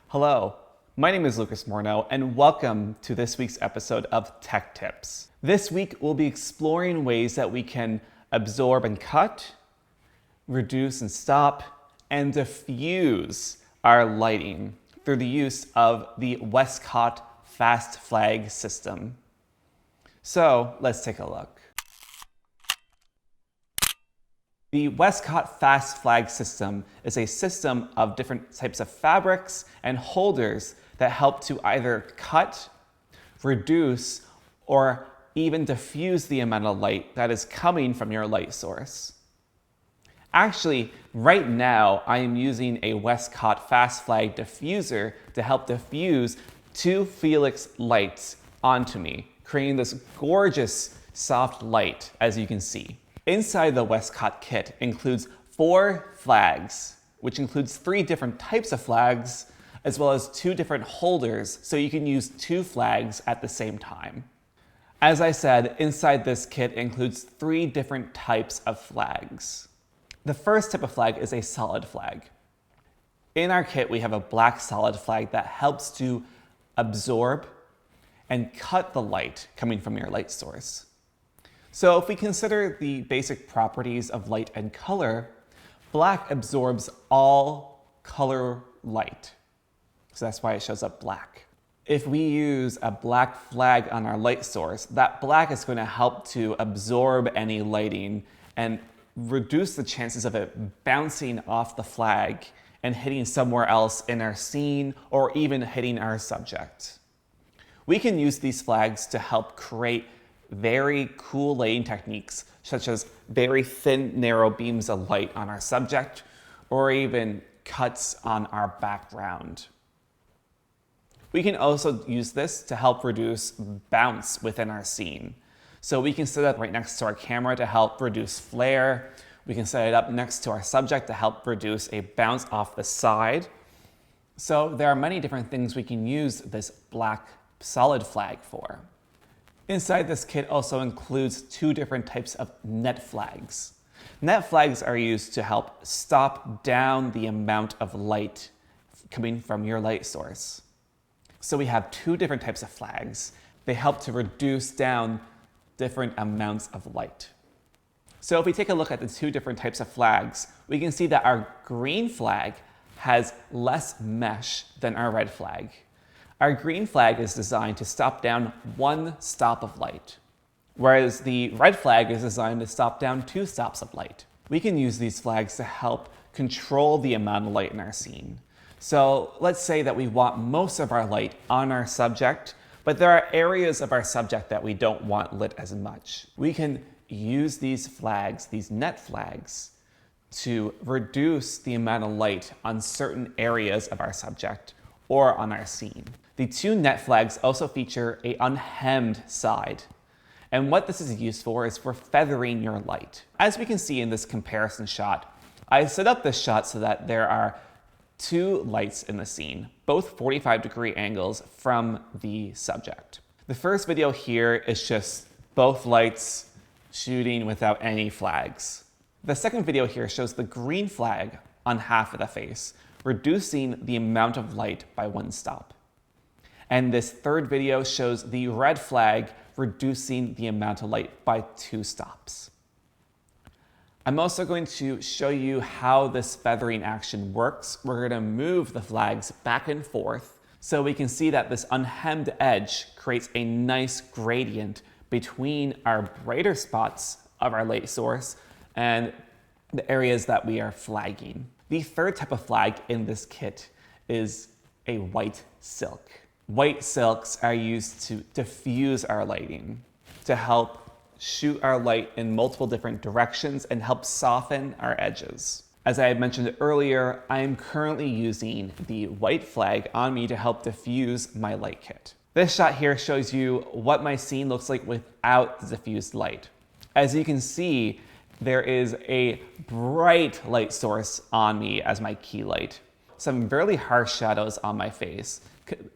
Hello, my name is Lucas Morneau, and welcome to this week's episode of Tech Tips. This week, we'll be exploring ways that we can absorb and cut, reduce and stop, and diffuse our lighting through the use of the Westcott Fast Flag system. So let's take a look. The Westcott Fast Flag system is a system of different types of fabrics and holders that help to either cut, reduce, or even diffuse the amount of light that is coming from your light source. Actually, right now, I am using a Westcott Fast Flag diffuser to help diffuse two Felix lights onto me, creating this gorgeous soft light, as you can see. Inside the Westcott kit includes 4 flags, which includes 3 different types of flags, as well as 2 different holders, so you can use 2 flags at the same time. As I said, inside this kit includes 3 different types of flags. The first type of flag is a solid flag. In our kit, we have a black solid flag that helps to absorb and cut the light coming from your light source. So if we consider the basic properties of light and color, black absorbs all color light. So that's why it shows up black. If we use a black flag on our light source, that black is going to help to absorb any lighting and reduce the chances of it bouncing off the flag and hitting somewhere else in our scene or even hitting our subject. We can use these flags to help create very cool lighting techniques, such as very thin, narrow beams of light on our subject, or even cuts on our background. We can also use this to help reduce bounce within our scene. So we can set it up right next to our camera to help reduce flare. We can set it up next to our subject to help reduce a bounce off the side. So there are many different things we can use this black solid flag for. Inside this kit also includes 2 different types of net flags. Net flags are used to help stop down the amount of light coming from your light source. So we have 2 different types of flags. They help to reduce down different amounts of light. So if we take a look at the 2 different types of flags, we can see that our green flag has less mesh than our red flag. Our green flag is designed to stop down 1 stop of light, whereas the red flag is designed to stop down 2 stops of light. We can use these flags to help control the amount of light in our scene. So let's say that we want most of our light on our subject, but there are areas of our subject that we don't want lit as much. We can use these flags, these net flags, to reduce the amount of light on certain areas of our subject or on our scene. The 2 net flags also feature an unhemmed side. And what this is used for is for feathering your light. As we can see in this comparison shot, I set up this shot so that there are 2 lights in the scene, both 45-degree angles from the subject. The first video here is just both lights shooting without any flags. The second video here shows the green flag on half of the face, reducing the amount of light by 1 stop. And this third video shows the red flag reducing the amount of light by 2 stops. I'm also going to show you how this feathering action works. We're going to move the flags back and forth so we can see that this unhemmed edge creates a nice gradient between our brighter spots of our light source and the areas that we are flagging. The third type of flag in this kit is a white silk. White silks are used to diffuse our lighting, to help shoot our light in multiple different directions and help soften our edges. As I had mentioned earlier, I am currently using the white flag on me to help diffuse my light kit. This shot here shows you what my scene looks like without the diffused light. As you can see, there is a bright light source on me as my key light. Some really harsh shadows on my face,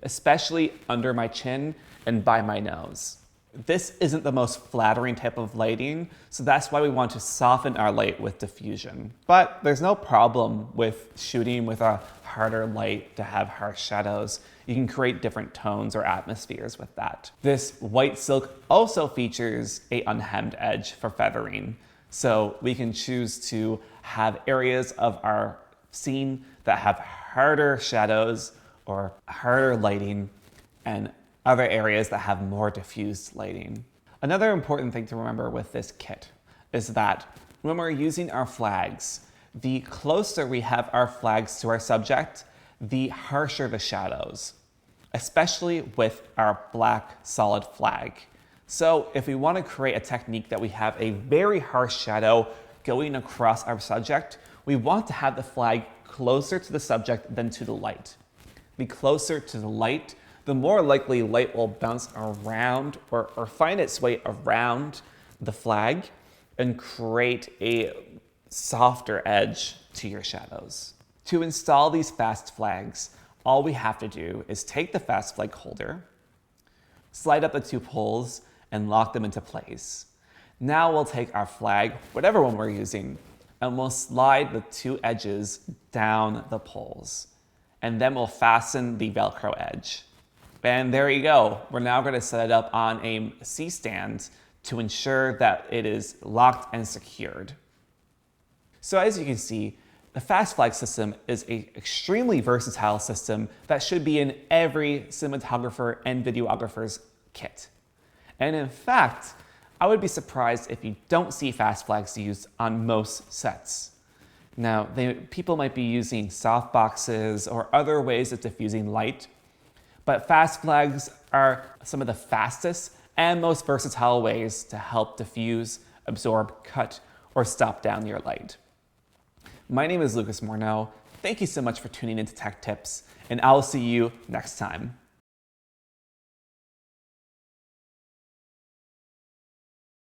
especially under my chin and by my nose. This isn't the most flattering type of lighting, so that's why we want to soften our light with diffusion. But there's no problem with shooting with a harder light to have harsh shadows. You can create different tones or atmospheres with that. This white silk also features an unhemmed edge for feathering. So we can choose to have areas of our scene that have harder shadows or harder lighting, and other areas that have more diffused lighting. Another important thing to remember with this kit is that when we're using our flags, the closer we have our flags to our subject, the harsher the shadows, especially with our black solid flag. So if we want to create a technique that we have a very harsh shadow going across our subject, we want to have the flag closer to the subject than to the light. The closer to the light, the more likely light will bounce around or find its way around the flag and create a softer edge to your shadows. To install these fast flags, all we have to do is take the fast flag holder, slide up the two poles, and lock them into place. Now we'll take our flag, whatever one we're using, and we'll slide the two edges down the poles. And then we'll fasten the Velcro edge. And there you go. We're now going to set it up on a C-stand to ensure that it is locked and secured. So as you can see, the fast flag system is an extremely versatile system that should be in every cinematographer and videographer's kit. And in fact, I would be surprised if you don't see fast flags used on most sets. Now, people might be using softboxes or other ways of diffusing light, but fast flags are some of the fastest and most versatile ways to help diffuse, absorb, cut, or stop down your light. My name is Lucas Morneau. Thank you so much for tuning into Tech Tips, and I will see you next time.